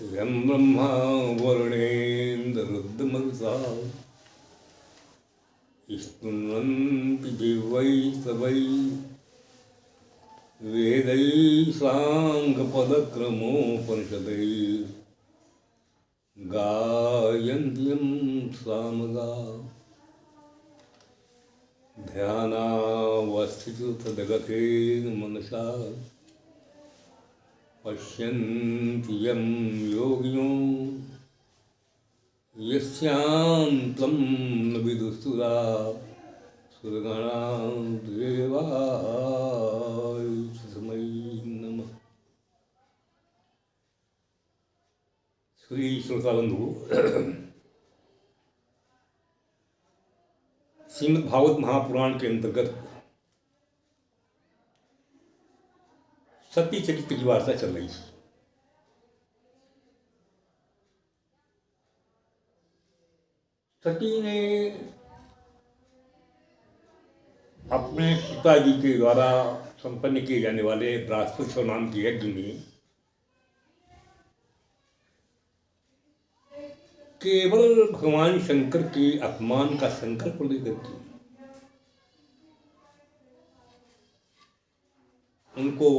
यं ब्रह्मा वरुणेन्द्ररुद्रमरुता स्तुन्वन्ति दिव्यैः सर्वैः वेदैः साङ्गपदक्रमोपनिषदैः गायन्ति यं सामगाः ध्यानावस्थिततद्गतेन मनसा पश्यन्ति यं योगिनो यस्यान्तं न विदुस्तुराः सुरगणां देवाय तस्मै नमः। श्री श्रोताबंधु, श्रीमद् भागवत महापुराण के अंतर्गत सती चरित्र की वार्ता चल रही है। सती ने अपने पिताजी के द्वारा संपन्न किए जाने वाले बृहस्पति नाम के यज्ञ में केवल भगवान शंकर के अपमान का संकल्प लेकर के उनको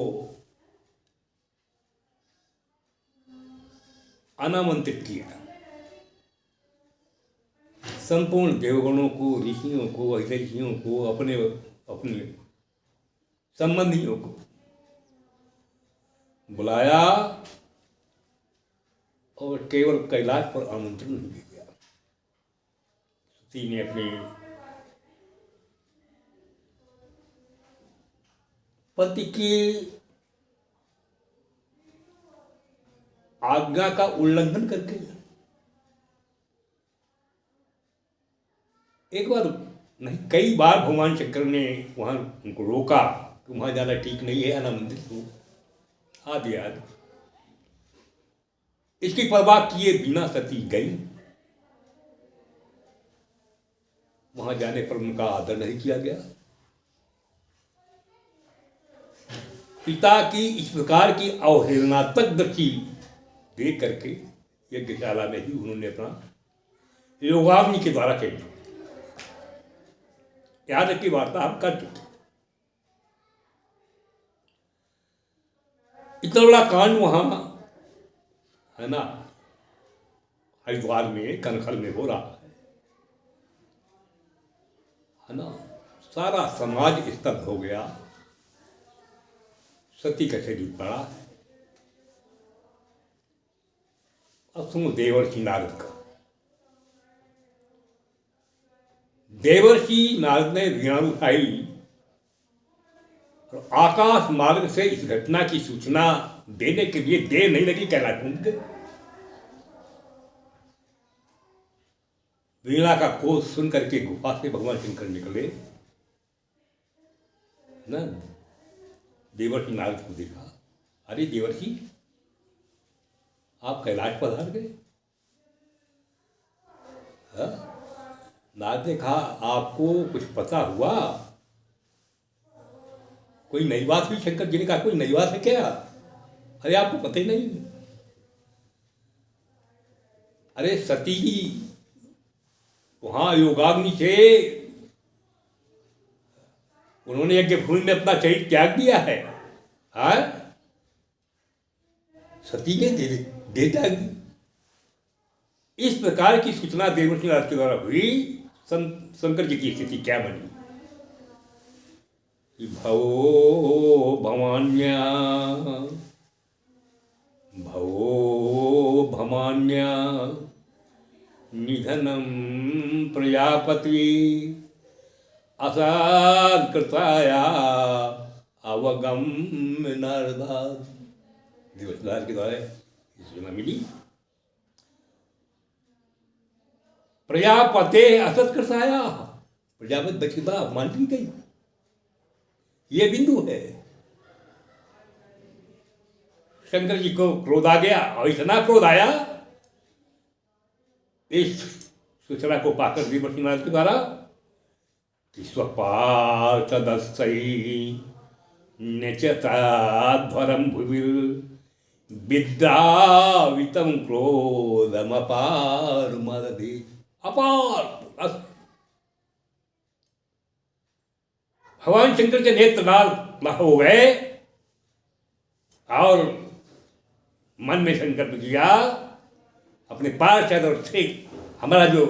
अनामंत्रित किया। संपूर्ण देवगणों को, ऋषियों को, अहिर्षियों को, अपने संबंधियों को बुलाया और केवल कैलाश पर आमंत्रण नहीं दिया। सती ने अपने पति की आज्ञा का उल्लंघन करके एक बार नहीं, कई बार भगवान शंकर ने वहां उनको रोका कि वहां जाना ठीक नहीं है, अनामंत्रित हो, आदि आदि। इसकी परवाह किए बिना सती गई। वहां जाने पर उनका आदर नहीं किया गया। पिता की इस प्रकार की अवहेलनात्मक दृष्टि देख करके यज्ञशाला में ही उन्होंने अपना योगाग्नि के द्वारा कर दी। याद रखी वार्ता हम कर चुके। इतना बड़ा कांड वहां है ना, हरिद्वार में कनखल में हो रहा है ना। सारा समाज स्तब्ध हो गया। सती का शरीर पड़ा है। अब सुनो देवर्षि नारद का। देवर्षि नारद ने वीणा उठाई और आकाश मार्ग से इस घटना की सूचना देने के लिए देर नहीं लगी। कैलाश कुंड वीणा का कोश सुन करके गुफा से भगवान शंकर निकले ना। देवर्षि नारद को देखा, अरे देवर्षि, आप कैलाश पधार गए। नारद ने कहा, आपको कुछ पता हुआ? कोई नई बात हुई? शंकर जी ने कहा, कोई नई बात है क्या? अरे आपको पता ही नहीं। अरे सती जी वहां योगाग्नि से उन्होंने यज्ञ भूमि में अपना शरीर त्याग दिया है। हाँ, सती ने दे त्याग दी। इस प्रकार की सूचना देवर्षि नारद के द्वारा हुई। शंकर जी की स्थिति क्या बनी? भवो भवान्या निधनम प्रजापति असाकृताया अवगम नारदा। देवर्षि नारद के द्वारा सूचना मिली। प्रजापते असत्कृताया, प्रजापति बच के बाद अपमान की गई। ये बिंदु है। शंकर जी को क्रोध आ गया और इतना क्रोध आया इस सूचना को पाकर देवर्षि नारद के द्वारा कि स्वपार्थदस्सै न्यचताध्वरं भुविर् विद्रावितं क्रोधमपार मदधि। अपार भगवान शंकर के नेत्र लाल हो गए और मन में संकल्प किया अपने पार्षद और से हमारा जो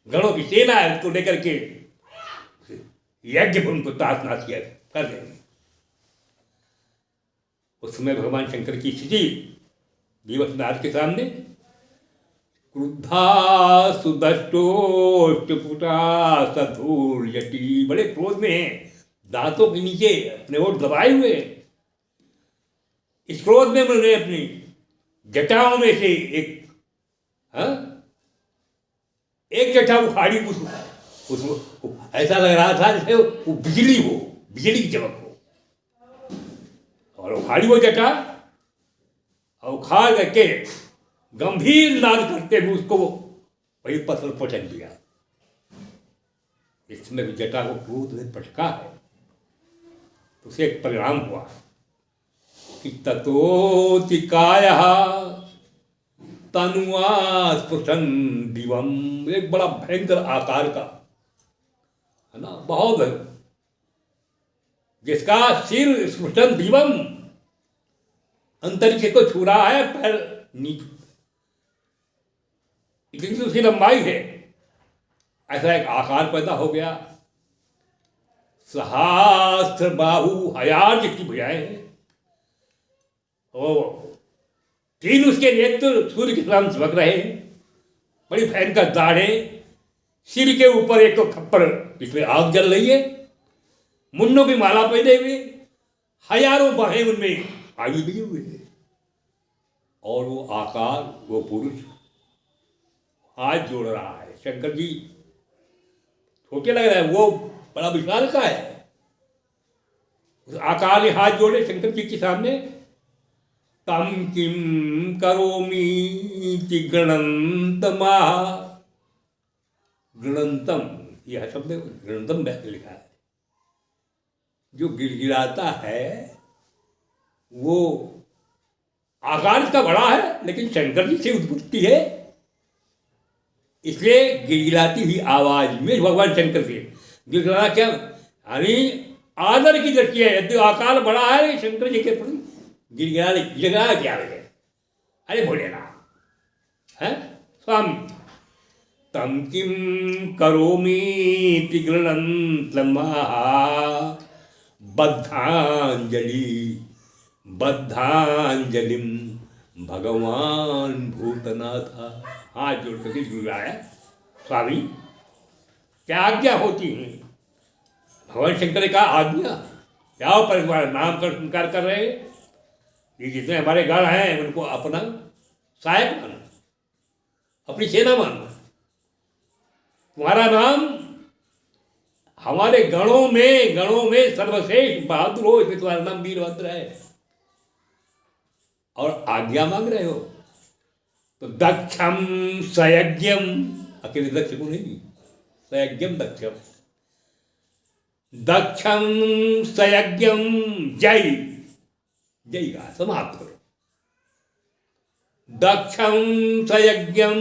गणों की सेना है उसको लेकर के यज्ञ भूमि को ताश नाश किया कर देंगे। उस समय भगवान शंकर की स्थिति देवनाथ के सामने क्रुद्धा सुदष्टोष्टपुटा सधूर यटी, बड़े क्रोध में हैं, दांतों के नीचे अपने ओठ दबाए हुए। इस क्रोध में उन्होंने अपनी जटाओं में से एक जटा उखाड़ी, उसको ऐसा लग रहा था जैसे वो बिजली हो, बिजली की चमक हो, और उखाड़ी वो जटा और उखाड़ करके गंभीर नाद करते हुए उसको वही पत्थर पटक दिया। इसमें जटा को क्रोध में पटका है तो उसे एक परिणाम हुआ कि ततोतिकायः तनुआ स्पृशन दिवम, एक बड़ा भयंकर आकार का है ना, बहुत जिसका सिर स्पृशन दिवम अंतरिक्ष को छू रहा है, पैर नीचे इतनी उसकी लंबाई है, ऐसा एक आकार पैदा हो गया। सहस्त्र बाहु, हजार जिसकी भुजाएं हैं, तीन उसके नेत्र सूर्य के समान चमक रहे हैं, बड़ी भयंकर दाढ़ें, सिर के ऊपर एक खप्पर जिसमें आग जल रही है, मुन्नों की माला पहने हुए, हजारों बाहें उनमें आगे लगे हुए हैं, और वो आकार, वो पुरुष हाथ जोड़ रहा है। शंकर जी छोटे लग रहे हैं, वो बड़ा विशाल का है। उस आकार ने हाथ जोड़े शंकर जी के सामने। तम किम करोमी गणंतमाह, गणंतम यह शब्द गणंतम वैसे लिखा है, जो गिड़गिड़ाता है वो आकार इसका बड़ा है लेकिन शंकर जी से उत्पत्ति है, इसलिए गिड़गिड़ाती हुई आवाज में भगवान शंकर से गिड़गिड़ाना क्या, यानी आदर की दृष्टि है। यदि आकार बड़ा है शंकर जी के प्रति गिड़गिड़ा क्या है, अरे भोलेनाथ है स्वामी। तम किम करोमी गृणन्तमाह बद्धांजलिम भगवान भूतनाथ, हाथ जोड़ करके जुड़ाया, स्वामी क्या आज्ञा होती है। भगवान शंकर का आज्ञा क्या हो, परिवार नाम का स्वीकार कर रहे हैं, ये जितने हमारे गण हैं उनको अपना सहायक मानो, अपनी सेना मानो। तुम्हारा नाम हमारे गणों में सर्वश्रेष्ठ बहादुर हो, इसमें तुम्हारा नाम वीरभद्र है, और आज्ञा मांग रहे हो तो दक्षम सयज्ञम, अकेले दक्ष को नहीं, सयज्ञम दक्षम, दक्षम सयज्ञम जय, जय का समाप्त करो। दक्षम सयज्ञम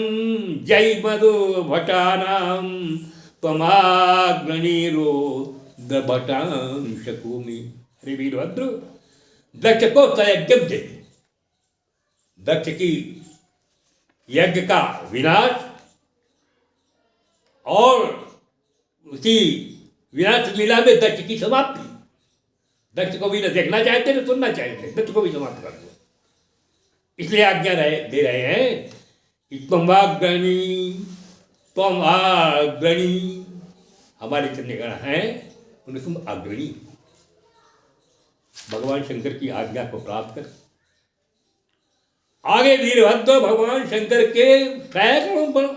जय मधु भटानाम त्वमाग्रणीरो द्रभटां शकुमि। अरे वीरभद्र, दक्ष को सयज्ञम जय, दक्ष की यज्ञ का विनाश और उसी विनाश लीला में दक्ष की समाप्ति। दक्ष को भी न देखना चाहते न सुनना चाहते, दक्ष को भी समाप्त कर दो, इसलिए आज्ञा दे रहे हैं कि तुम अग्रणी, हमारे जितने गण हैं उन्हें तुम अग्रणी। भगवान शंकर की आज्ञा को प्राप्त कर आगे वीरभद्र भगवान शंकर के सैकड़ों पर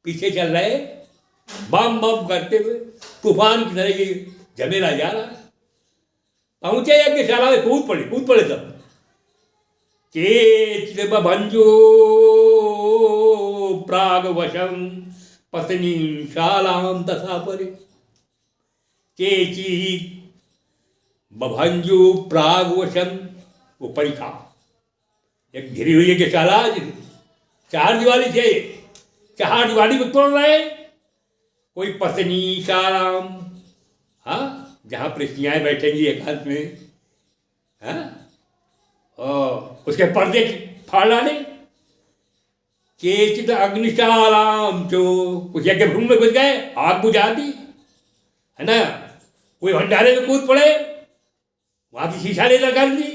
पीछे चल रहे, बम बम करते हुए तूफान की तरह ये झमेला जा रहा है। पहुंचे यज्ञशाला में, कूद पड़े सब। चेत बभंजो प्राग वशम पत्नी शालाम तथा परे, चेची बभंजो प्राग वशम, वो परीक्षा एक घिरी हुई है कि साला चार दिवाली से चार दिवाली को तोड़ रहे, कोई पत्नी साराम, हाँ, जहाँ प्रेसियाएँ बैठेंगी एक हाथ में, हाँ, और उसके पर्दे फाड़ डाले। चेचित अग्निशालाम जो कुछ यज्ञ भूमि में घुस गए, आग बुझा दी, है ना। कोई भंडारे में कूद पड़े, वहाँ की शीशा लेकर कर दी,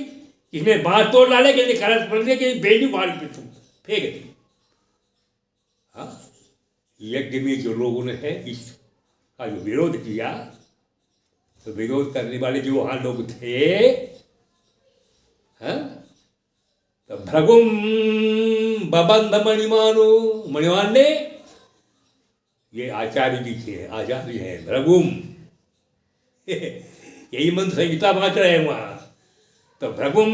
किसी ने बांस तोड़ डाले, किसी ने करत पड़ गए, किसी बेली मार पे फेंक दी। हाँ, यज्ञ में जो लोगों ने है इसका जो विरोध किया, तो विरोध करने वाले जो वहाँ लोग थे, हाँ, तो भृगुम बबंध मणिमानो, मणिमान ने, ये आचार्य जी थे, आचार्य हैं भृगुम, यही मंत्र संहिता बाँच रहे हैं वहाँ। तो भृगुम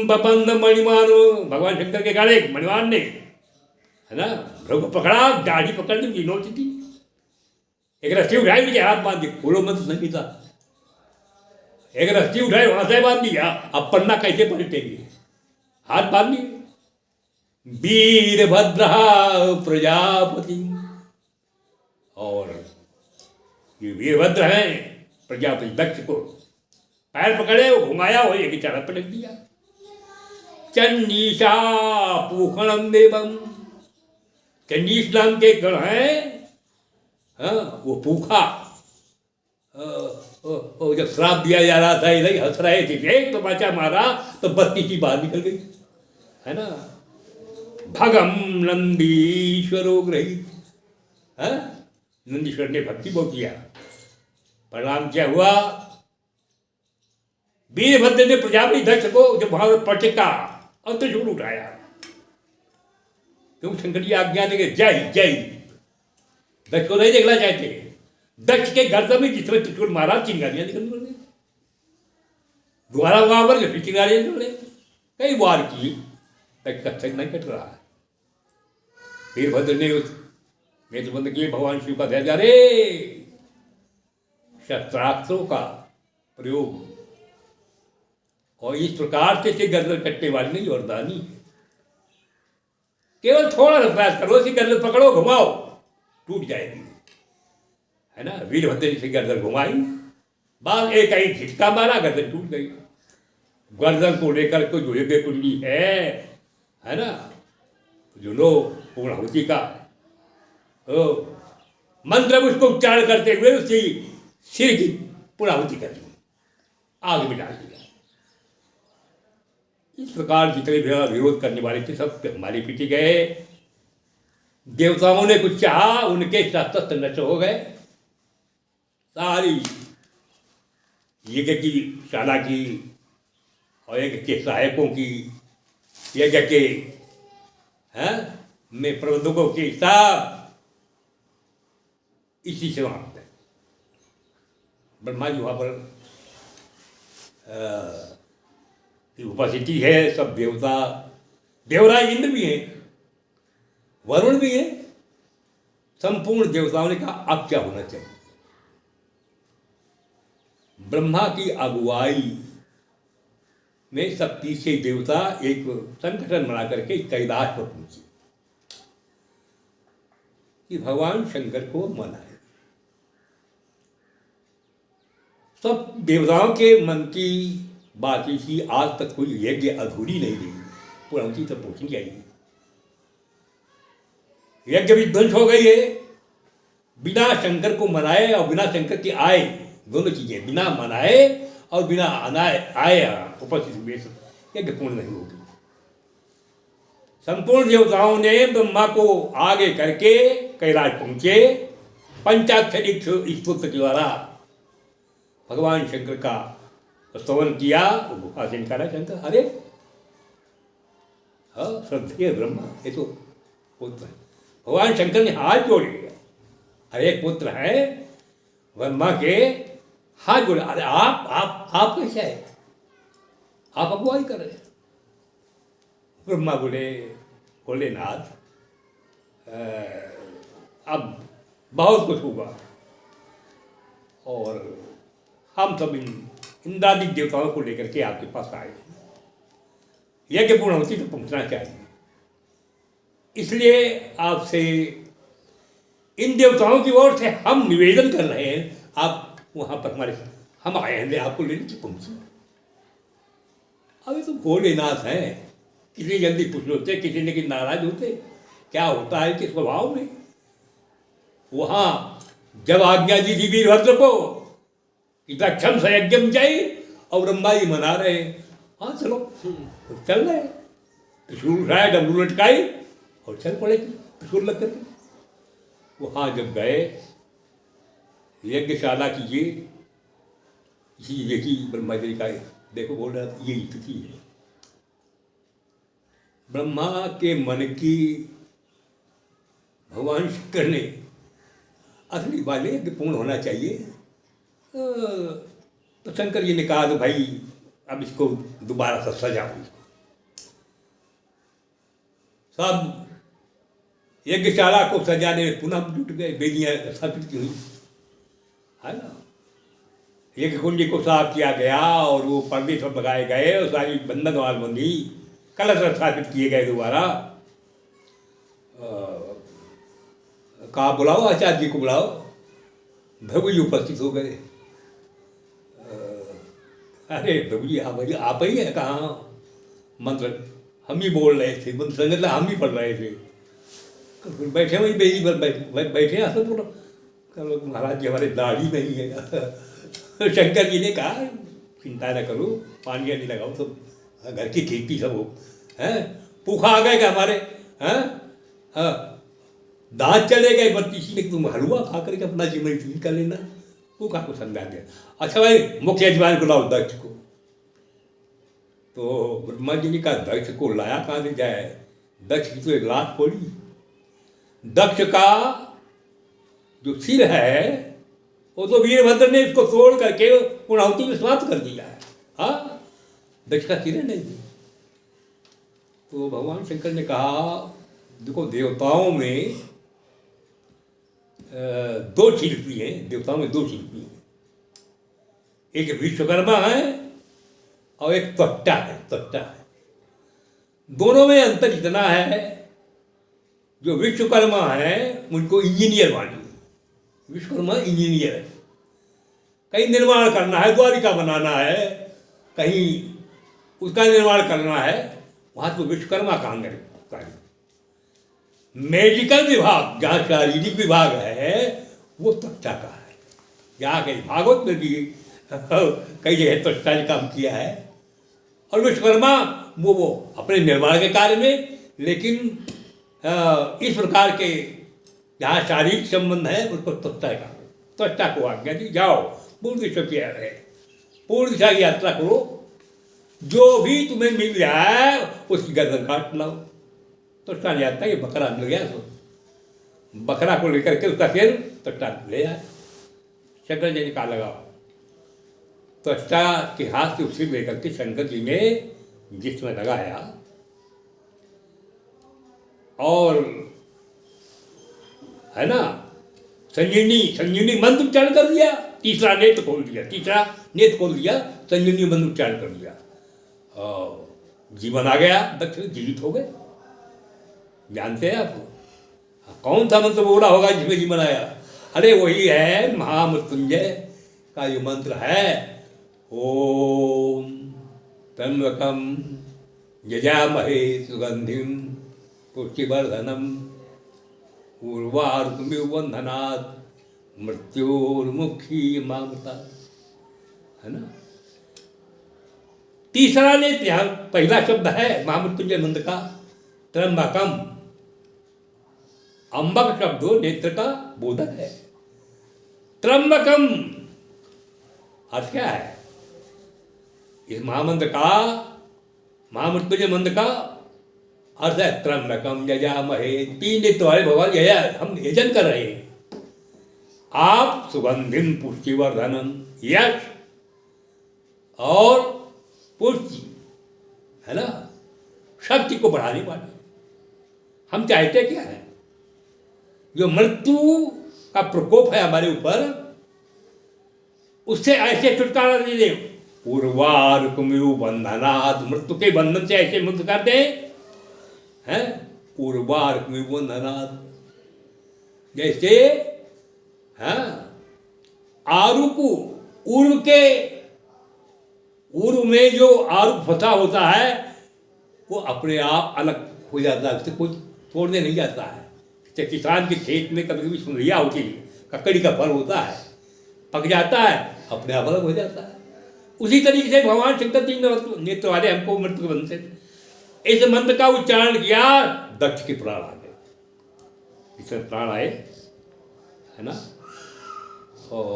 बबंध मणिमानो, भगवान शंकर के गाड़े मणिमान ने, है ना, भृगु पकड़ा, दाढ़ी पकड़ दी, नोच दी, एक रस्सी उठाई, मुझे हाथ बांध दी, खोलो मंत्र संहिता, एक रस्सी उठाई, वहां से बांध दिया, अब पन्ना कैसे पलटेंगे, हाथ बांध दिए। वीरभद्र प्रजापति, और ये वीरभद्र हैं प्रजापति दक्ष को पैर पकड़े, वो घुमाया, वो एक चारा पटक दिया। चंडीशा पूखणम देवम, चंडीश नाम के गण हैं, हाँ, वो पूखा, जब श्राप दिया जा रहा था, इधर हंस रहे थे, एक तो बचा मारा तो बत्ती की बाहर निकल गई, है ना। भगम नंदीश्वरो ग्रहित, नंदीश्वर ने भक्ति बहुत किया, परिणाम क्या हुआ, वीरभद्र ने प्रजापति दक्ष को जब वहां पटका और त्रिशूल उठाया, क्यों शंकर जी आज्ञा देंगे, जय जय, दक्ष को नहीं देखना चाहते, दक्ष के गर्दन में जिसमें त्रिशूल मारा, चिंगारियां निकल रही, दोबारा वहां पर फिर चिंगारियां निकल रही, कई बार की, दक्ष का नहीं कट रहा है। वीरभद्र ने उस नेत्र बंद किए, भगवान शिव का ध्यान, अरे शस्त्रास्त्रों का प्रयोग, और इस प्रकार से गर्दन कटने वाली नहीं वरदानी, केवल थोड़ा सा प्रयास करो, इसी गर्दन पकड़ो, घुमाओ, टूट जाएगी, है ना। वीरभद्र से गर्दन घुमाई, बाद एक ही झटका मारा, गर्दन टूट गई। गर्दन को लेकर के जो यज्ञ कुंडी है ना, जो लो पूर्णाहुति का मंत्र, उसको उच्चारण करते हुए उसकी सिर की पूर्णाहुति कर दी, आग में डाल दिया। इस प्रकार जितने भी विरोध करने वाले थे सब हमारे पीछे गए। देवताओं ने कुछ चाहा, उनके शस्त्र नष्ट हो गए, सारी यज्ञ की शाला की और यज्ञ के सहायकों की, यज्ञ के में प्रबंधकों के सब इसी से वहां पे ब्रह्मा जी वहां पर उपस्थिति है, सब देवता, देवराज इंद्र भी हैं, वरुण भी है, संपूर्ण देवताओं ने कहा अब क्या होना चाहिए। ब्रह्मा की अगुवाई में सब 30 देवता एक संगठन बना करके कैलाश पर पहुंचे कि भगवान शंकर को मनाए। सब देवताओं के मन की बात थी, आज तक कोई यज्ञ अधूरी नहीं रही, पूर्णाहुति तक पहुंचनी चाहिए। यज्ञ विध्वंस हो गई है, बिना शंकर को मनाए और बिना शंकर के आए, दोनों चीजें, बिना मनाए और बिना आए उपस्थित हुए यज्ञ पूर्ण नहीं होगी। संपूर्ण देवताओं ने ब्रह्मा को आगे करके कैलाश पहुंचे, पंचाक्षरी स्तोत्र के द्वारा भगवान शंकर का स्तवन किया। गुफा से निकाला शंकर, अरे हाँ श्रद्धेय ब्रह्मा, ये तो पुत्र है। भगवान शंकर ने हाथ जोड़ लिया, अरे पुत्र है ब्रह्मा के, हाथ जोड़े, अरे आप कैसे है, आप अगुवाई कर रहे हैं। ब्रह्मा बोले, भोलेनाथ अब बहुत कुछ होगा और हम सब इंद्रादि देवताओं को लेकर के आपके पास आए। यज्ञ पूर्णाहुति तक पहुँचना चाहिए। इसलिए आपसे इन देवताओं की ओर से हम निवेदन कर रहे हैं, आप वहाँ पर हमारे साथ हम आए हैं आपको लेने से पहुँचे। अभी तो भोलेनाथ हैं, किसी जल्दी खुश होते, किसी लेकिन नाराज होते, क्या होता है कि स्वभाव में। वहाँ जब आज्ञा दी थी वीरभद्र को कि दक्षम संयज्ञम जाए और ब्रह्मा जी मना रहे, हाँ चलो तो चल रहे, त्रिशूल उठाया, डमरू लटकाई और चल पड़े त्रिशूल लग करके। वहाँ जब गए यज्ञशाला की ये इसी देखी ब्रह्मा जी का, देखो बोल रहा ये स्थिति है। ब्रह्मा के मन की भगवान शंकर ने असली वाले यज्ञ पूर्ण होना चाहिए। तो शंकर जी ने कहा तो भाई अब इसको दोबारा से सजाओ। सब यज्ञशाला को सजाने में पुनः जुट गए, वेदियाँ स्थापित की हुई है ना। यज्ञ कुंडी को साफ किया गया और वो पर्दे सब लगाए गए और सारी बंधन वाल बंदी, कलश स्थापित किए गए दोबारा। कहा बुलाओ आचार्य जी को बुलाओ, भगु जी उपस्थित हो गए। अरे भगु जी आप ही है, कहाँ मंत्र हम ही बोल रहे थे, मंत्र संगत हम ही पढ़ रहे थे, बैठे वही बेदी पर बैठे आसन बोलो, करो महाराज जी हमारे दाढ़ी नहीं है। शंकर जी ने कहा चिंता न करो, पानी नहीं लगाओ, सब घर की खेती सब हो हैं। पूखा आ गए क्या हमारे, हैं हाँ दांत चले गए, बत्तीसी ने तुम हलवा खा करके अपना जीवन ठीक कर लेना। पूखा को समझा दिया। अच्छा भाई मुख्य यजमान को लाओ दक्ष को। तो ब्रह्मा जी ने कहा दक्ष को लाया कहाँ से जाए, दक्ष की तो एक लात पड़ी। दक्ष का जो सिर है वो तो वीरभद्र ने इसको तोड़ करके पूर्णाहुति में समाप्त कर दिया है। हाँ दक्ष का सिर नहीं। तो भगवान शंकर ने कहा देखो देवताओं में दो शिल्पी हैं, देवताओं में दो शिल्पी हैं, एक विश्वकर्मा है और एक त्वष्टा है। त्वष्टा है, दोनों में अंतर इतना है, जो विश्वकर्मा है उनको इंजीनियर मानिए। विश्वकर्मा इंजीनियर है, कहीं निर्माण करना है, द्वारिका बनाना है, कहीं उसका निर्माण करना है, वहाँ तो विश्वकर्मा काम करे। मेडिकल विभाग जहाँ शारीरिक विभाग है वो त्वचा का है। यहाँ कहीं भागवत में भी कई जगह त्वचा ने काम किया है। और विश्वकर्मा वो अपने निर्माण के कार्य में, लेकिन इस प्रकार के जहाँ शारीरिक संबंध है उसको त्वचा का, त्वचा को आज्ञा दी जाओ पूर्ण दिशा की है, पूर्ण दिशा की यात्रा करो, जो भी तुम्हें मिल जाए उसकी गर्दन काट लाओ। तो उसका जाता है ये बकरा मिल गया, तो बकरा को लेकर के उसका सिर त्वचा ले जाए। शंकर जी ने कहा लगाओ। त्वचा के हाथ से उसी लेकर के शंकर जी ने जिसमें लगाया और है ना संजीवनी मंत्र उच्चारण कर दिया, तीसरा नेत्र खोल दिया, संजीवनी मंत्र उच्चारण कर दिया, जीवन आ गया, दक्ष जीवित हो गए। जानते हैं आप कौन सा मंत्र बोला होगा जिसमें जीवन आया? अरे वही है महामृत्युंजय का जो मंत्र है, ओम त्र्यंबकम यजामहे सुगंधिम पुष्टिवर्धनम उर्वारुकमिव बंधनात् मृत्योर्मुखी मामता, है ना। तीसरा नेत्र यहाँ पहला शब्द है महामृत्युंजय मंत्र का त्र्यंबकम, अंबक शब्द नेत्र का बोधक है। त्र्यंबकम अर्थ क्या है? इस महामंत्र का, महामृत्युंजय मंत्र का अर्थ है त्र्यंबकम यजामहे। तीन नेत्र वाले भगवान हम यजन कर रहे हैं। आप सुगंधिम पुष्टिवर्धनम, यश और पुष्टि, है ना, शक्ति को बढ़ाने वाले। हम चाहते क्या है? जो मृत्यु का प्रकोप है हमारे ऊपर, उससे ऐसे छुटकारा दे दे उर्वारुकमिव बंधनात्, मृत्यु के बंधन से ऐसे मुक्त करते हैं, उर्वारुकमिव बंधनात्, जैसे आरुकु, उर्व के, उर्व में जो आरुक फंसा होता है वो अपने आप अलग हो जाता है, उससे कोई तोड़ने नहीं जाता है। जैसे किसान के खेत में कभी कभी सुनरिया होती है, ककड़ी का फल होता है, पक जाता है, अपने आप अलग हो जाता है। उसी तरीके से भगवान शंकर जी ने नेत्र वाले हमको मृत्यु के बंधन से इस मंत्र का उच्चारण किया, दक्ष के प्राण आ गए, इसमें प्राण आए, है ना। और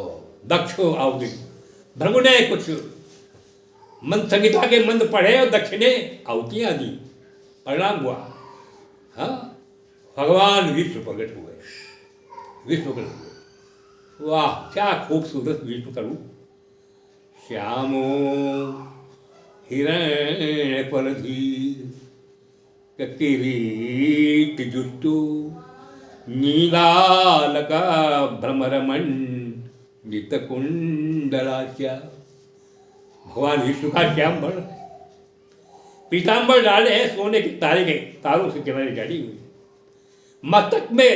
दक्ष आओगे, भृगु ने कुछ मंत्र संहिता के मंत्र पढ़े और दक्ष ने आहुतियाँ दी, परिणाम हुआ। हाँ, भगवान विष्णु प्रकट हुए, विष्णु प्रकट हुए। वाह, क्या खूबसूरत विष्णु करूँ। श्यामो हिरण्य परधीर किरीट जुष्टु नीलालका भ्रमरमंडित कुंडलाच्या। भगवान विष्णु का श्यामवर्ण, पीताम्बर डाले हैं सोने के तारे के, तारों से किनारे जड़ी हुई, मस्तक में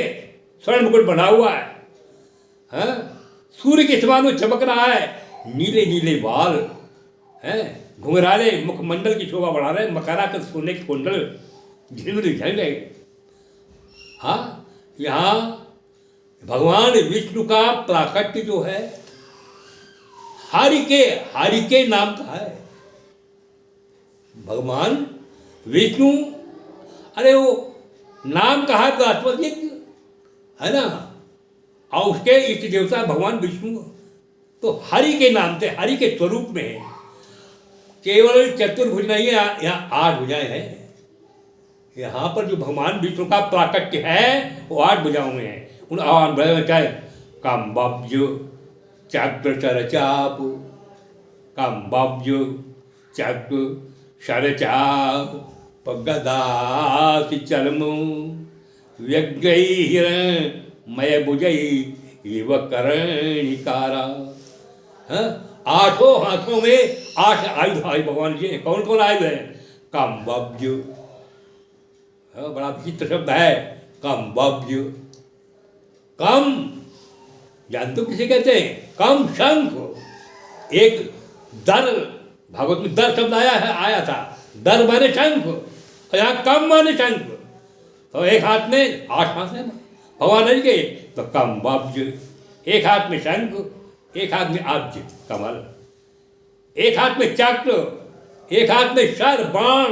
स्वर्ण मुकुट बना हुआ है, सूर्य के समान वो चमक रहा है, नीले नीले बाल हैं, घुंघराले मुखमंडल की शोभा बढ़ा रहे, मकरा कर सोने के कुंडल झिलमिल झल रहे। हाँ, यहाँ भगवान विष्णु का प्राकट्य जो है हारिके नाम का है। भगवान विष्णु, अरे वो नाम कहा है बृहस्पति है ना, और उसके इष्ट देवता भगवान विष्णु तो हरि के नाम से, हरि के स्वरूप में है। केवल चतुर्भुज नहीं है, यहाँ 8 भुजाएं हैं। यहाँ पर जो भगवान विष्णु का प्राकट्य है वो 8 भुजाओं में है। उन 8 भुजाओं में क्या है? काम्बब्ज चक्र शरचाप, काम्बब्ज चक्र शरचाप गदा चलमो व्यग्रहिरण्मय भुजै इव कर्णिकारा। हाँ, 8 हाथों में 8 आयुध आए भगवान जी। कौन कौन आयुध है? काम्बब्ज, बड़ा विचित्र शब्द है काम्बब्ज। कम जानते हो किसे कहते हैं? कम शंख। एक दर, भागवत में दर शब्द आया था, दर माने शंख, और यहाँ कम माने शंख। तो एक हाथ में 8 हाथ है भगवान जी के, तो काम्बब्ज। एक हाथ में शंख, एक हाथ में अब्ज कमल, एक हाथ में चक्र, एक हाथ में शर बाण,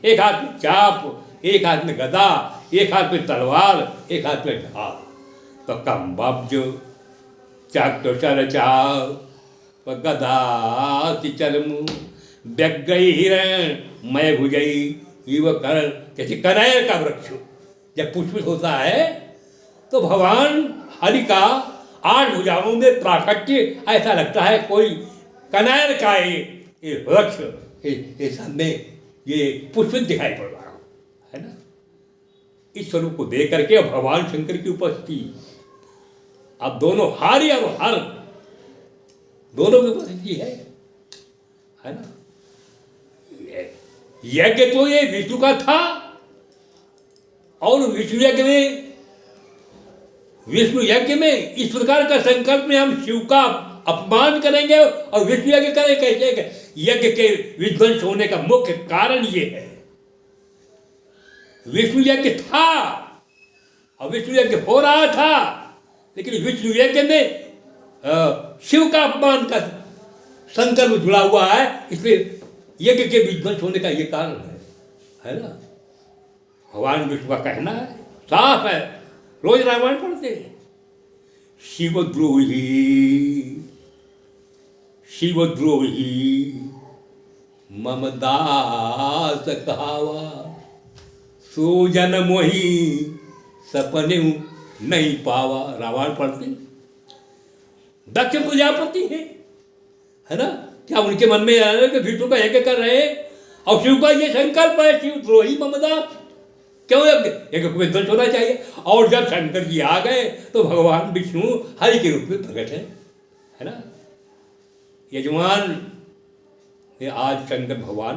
एक हाथ में चाप, एक हाथ में गदा, एक हाथ में तलवार, एक हाथ में ढाल। तो काम्बब्ज चक्र शर चाप गदा चरमु व्यग्रहिरण्मय भुजै इव कर्ण। जैसे कनैल का वृक्ष जब पुष्पित होता है तो भगवान हरि का 8 भुजाओं में प्राकट्य ऐसा लगता है कोई कनैल का ये वृक्ष ये सामने ये पुष्पित दिखाई पड़ रहा है ना। इस स्वरूप को देख करके भगवान शंकर की उपस्थिति, अब दोनों हारि और हर दोनों की उपस्थिति है ना। यज्ञ तो ये विष्णु का था, और विष्णु यज्ञ में इस प्रकार का संकल्प में हम शिव का अपमान करेंगे और विष्णु यज्ञ करें कैसे? यज्ञ के विध्वंस होने का मुख्य कारण ये है, विष्णु यज्ञ था और विष्णु यज्ञ हो रहा था, लेकिन विष्णु यज्ञ में शिव का अपमान का संकल्प जुड़ा हुआ है, इसलिए यज्ञ के विध्वंस होने का ये कारण है ना। भगवान विष्णु का कहना है, साफ है, रोज रामायण पढ़ते हैं। शिवद्रोही मम दास कहावा, सूजन मोही सपने नहीं पावा। रामायण पढ़ते, दक्ष प्रजापति है ना। क्या उनके मन में आ रहा है कि विष्णु का यज्ञ कर रहे हैं और शिव का ये संकल्प है, शिवद्रोही मम दास, क्यों यज्ञ को विध्वंस होना चाहिए। और जब शंकर जी आ गए तो भगवान विष्णु हरि के रूप में प्रकट है ना। यजमान ये आज शंकर भगवान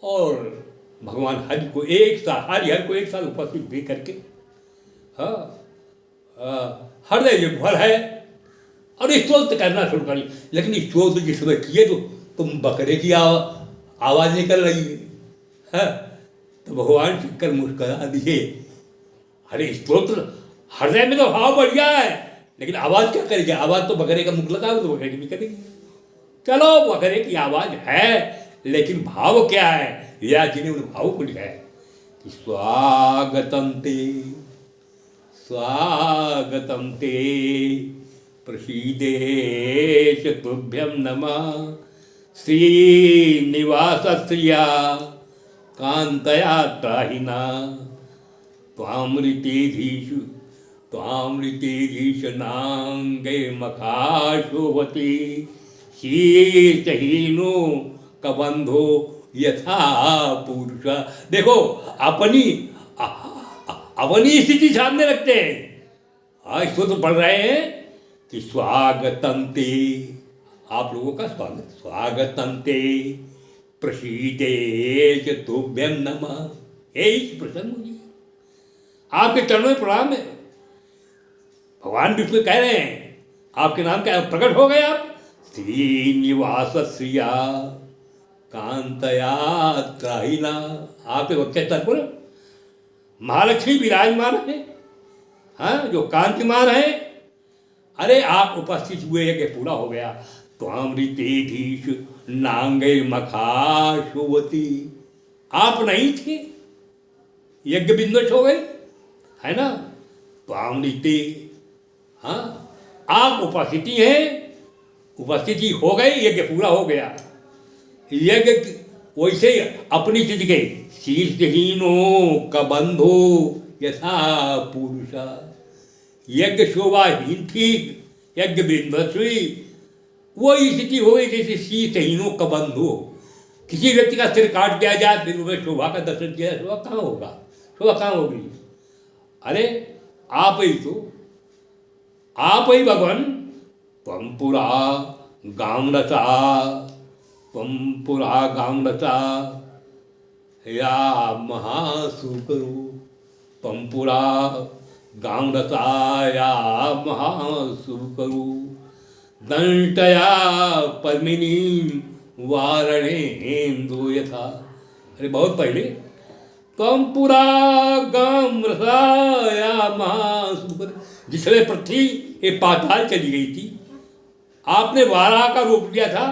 और भगवान हरि को एक साथ, हरिहर को एक साथ उपस्थित दे करके, हाँ, हृदय विभोर है और स्तोत्र करना शुरू करिए। लेकिन स्तोत्र जिस समय किए तो तुम बकरे की आवाज़ निकल रही है, तो भगवान शंकर मुस्कुरा दिए। अरे स्तोत्र हृदय में तो भाव बढ़ गया है, लेकिन आवाज़ क्या करेगी? आवाज़ तो बकरे का मुख लगा तो बकरे की नहीं करेगी। चलो बकरे की आवाज़ है, लेकिन भाव क्या है? या जिन्हें उन भाव को लिखा है कि स्वागतम ते प्रसीदेश तुभ्यं नमः श्रीनिवासस्त्रिया कांतया त्राहिना त्वामृतेधीश नांगे मखाशोभति शीर्षहीनो कबंधो यथा पुरुष। देखो अपनी स्थिति सामने रखते हैं। आज तो पढ़ रहे हैं कि स्वागतम ते, आप लोगों का स्वागत, स्वागतम ते प्रसीदेश तुभ्यं नमः, हे प्रसन्न होइए, आपके चरणों में प्रणाम है। भगवान विष्णु कह रहे हैं आपके नाम क्या प्रकट हो गए आप, श्रीनिवास श्रिया कांतया त्राहिना, आपके वक्ष स्तर पर महालक्ष्मी विराजमान है, हाँ, जो कांतिमान है। अरे आप उपस्थित हुए, यज्ञ पूरा हो गया। त्वामृतेधीश नांगे मखाशोभति, आप नहीं थे, यज्ञ बिंदुष हो गए, है ना। त्वामृते, हाँ, आप उपस्थिति हैं, उपस्थिति हो गई, यज्ञ पूरा हो गया। यज्ञ वैसे ही अपनी चीज गई, शीर्षहीनो कबंधो यथा पुरुषा, यज्ञ शोभाहीन थी, यज्ञ बिंदुश्री, वही स्थिति हो गई जैसे शीर्षहीनो कबंधो, किसी व्यक्ति का सिर काट दिया जाए फिर वह शोभा का दर्शन किया, शोभा कहाँ होगा, शोभा कहाँ होगी? अरे आप ही तो, आप ही भगवान, त्वं पुरा गामरसा या महासुकरो, त्वं पुरा गामरसा या महासुकरो दंष्टया पद्मिनी वारणेन्दु यथा। अरे बहुत पहले, त्वं पुरा गामरसा या महासुकरो, जिसमें पृथ्वी ये पाताल चली गई थी, आपने वाराह का रूप लिया था,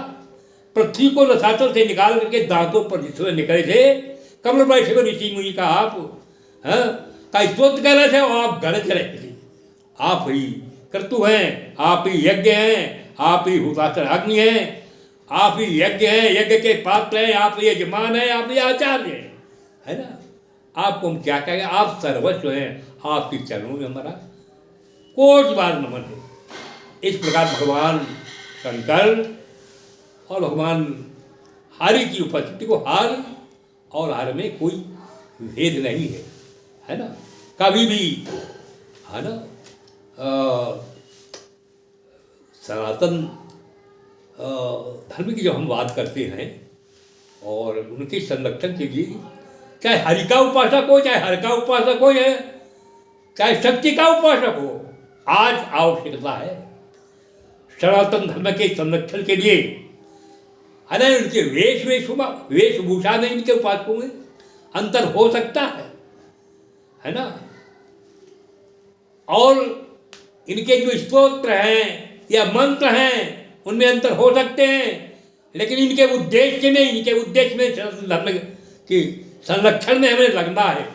पृथ्वी को रसातल से निकाल करके दांतों पर जिसमें निकले थे, कमल बैठे हुए ऋषि मुनि का आप का स्तोत्र कर रहे थे और आप गरज रहे थे। आप ही कर्तु हैं, आप ही यज्ञ हैं, आप ही हुताशर अग्नि हैं, आप ही यज्ञ हैं, यज्ञ के पात्र हैं, आप ही यजमान हैं, आप ही आचार्य हैं, है ना। आपको हम क्या कहेंगे, आप सर्वस्व हैं, आपके चरणों में हमारा कोटि बार नमन है। इस प्रकार भगवान शंकर और भगवान हरि की उपस्थिति को हर और हर में कोई भेद नहीं है, है ना। कभी भी, है ना, सनातन धर्म की जब हम बात करते हैं और उनके संरक्षण के लिए, चाहे हरि का उपासक हो, चाहे हर का उपासक हो, चाहे शक्ति का उपासक हो, आज आवश्यकता है सनातन धर्म के संरक्षण के लिए, है ना। उनके वेशभूषा में इनके उपासकों में अंतर हो सकता है ना। और इनके जो स्तोत्र हैं या मंत्र हैं उनमें अंतर हो सकते हैं, लेकिन इनके उद्देश्य में धर्म के संरक्षण में हमें लगना है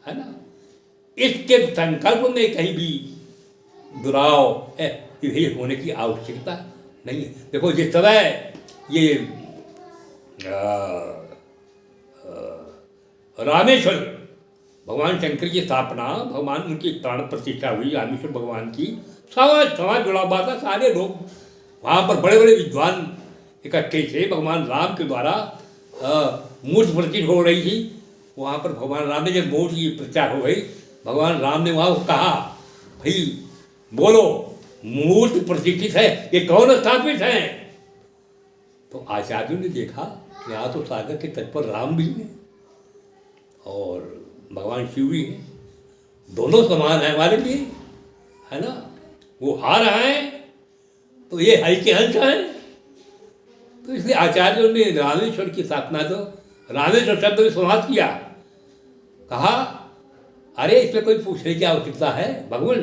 ना। इसके संकल्प में कहीं भी दुराव यही होने की आवश्यकता नहीं है। देखो जिस समय ये रामेश्वर भगवान शंकर की स्थापना, भगवान उनकी प्राण प्रतिष्ठा हुई रामेश्वर भगवान की, समाज जुड़ा हुआ था, सारे लोग वहाँ पर बड़े बड़े विद्वान इकट्ठे थे। भगवान राम के द्वारा मूर्ति प्रतिष्ठित हो रही थी वहाँ पर। भगवान राम ने जब मूर्ति की प्रतिष्ठा हो गई, भगवान राम ने वहाँ कहा, भाई बोलो मूर्ति प्रतिष्ठित है, ये कौन स्थापित है? तो आचार्यों ने देखा यहाँ तो सागर के तट पर राम भी हैं और भगवान शिव भी हैं, दोनों समान हैं हमारे लिए, है ना। वो हार हैं तो ये हरि के हंस हैं। तो इसलिए आचार्यों ने रामेश्वर की स्थापना, तो रामेश्वर शब्द में समाप्त किया। कहा अरे इसमें कोई पूछने की आवश्यकता है, भगवान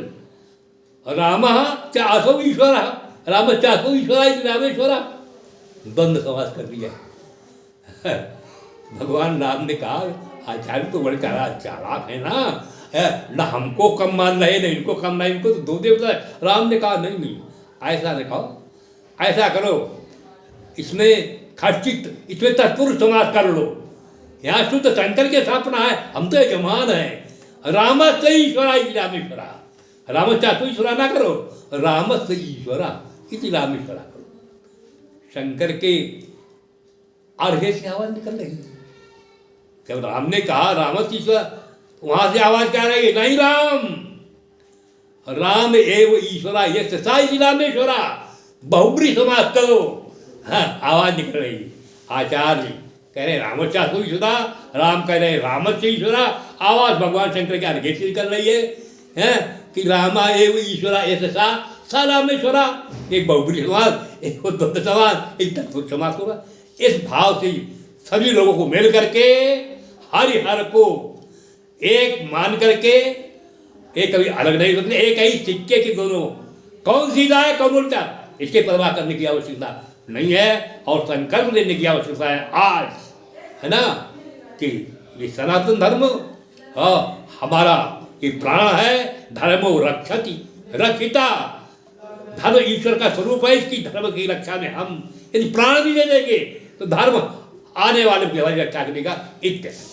राम चासो ईश्वर, राम चासो ईश्वर रामेश्वर, द्वंद्व समास कर दिया। भगवान राम ने कहा आचार्य तो बड़े चालाक है ना हमको कम मान रहे ना इनको कम ना, इनको तो दो देवता है। राम ने कहा नहीं नहीं, ऐसा नहीं कहो, ऐसा करो, इसमें खर्चित, इसमें तत्पुरुष समास कर लो। यहाँ शुद्ध शंकर के स्थापना है, हम तो यजमान है। रामस्य ईश्वरा इति रामेश्वरा, रामस्य ईश्वरा ना करो, रामस्य ईश्वरा इति रामेश्वरा करो। शंकर के अर्घे से आवाज निकल रही है। जब राम ने कहा रामस्य ईश्वर, वहां से आवाज क्या रही? नहीं राम, राम एव ईश्वरा यस्य सा इति रामेश्वरा, बहुब्री समास करो। हाँ, आवाज निकल रही। आचार्य कह रहे रामस्य ईश्वरा, राम कह रहे रामस्य ईश्वरा, आवाज भगवान शंकर के अर्घे से निकल रही है कि रामा एव ईश्वरा यस्य सा रामेश्वरा। एक बहुब्री समास, एक द्वंद्व समास, एक तत्पुरुष समास होगा। इस भाव से सभी लोगों को मिल करके हर को एक मान करके, एक कभी अलग नहीं होते, एक ही सिक्के की दोनों, कौन सीधा है कौन उल्टा, इसके परवाह करने की आवश्यकता नहीं है। और संकल्प लेने की आवश्यकता है आज, है ना, कि ये सनातन धर्म हमारा ये प्राण है, धर्मो रक्षति रक्षिता, धर्म ईश्वर का स्वरूप है, इसकी धर्म की रक्षा में हम यदि प्राण भी दे देंगे तो धर्म आने वाले की रक्षा करेगा। इत्यादि।